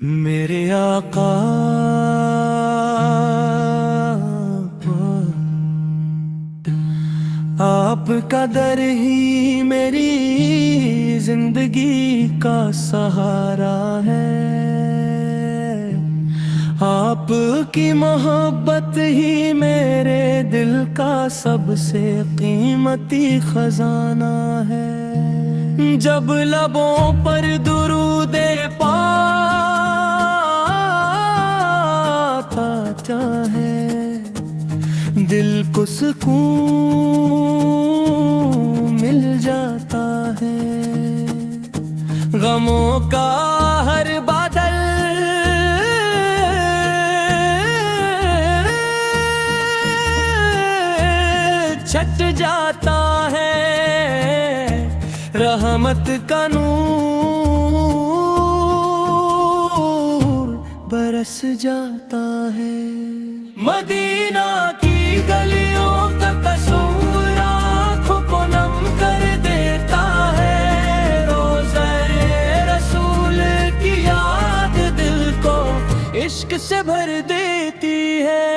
میرے آقا آپ کا در ہی میری زندگی کا سہارا ہے، آپ کی محبت ہی میرے دل کا سب سے قیمتی خزانہ ہے۔ جب لبوں پر درود پاک آتا ہے، دل کو سکون مل جاتا ہے۔ غموں کا ہر بادل چھٹ جاتا ہے، رحمت کا نور برس جاتا ہے۔ مدینہ کی گلیوں کا تصور آنکھوں کو نم کر دیتا ہے، روضہ رسول کی یاد دل کو عشق سے بھر دیتی ہے۔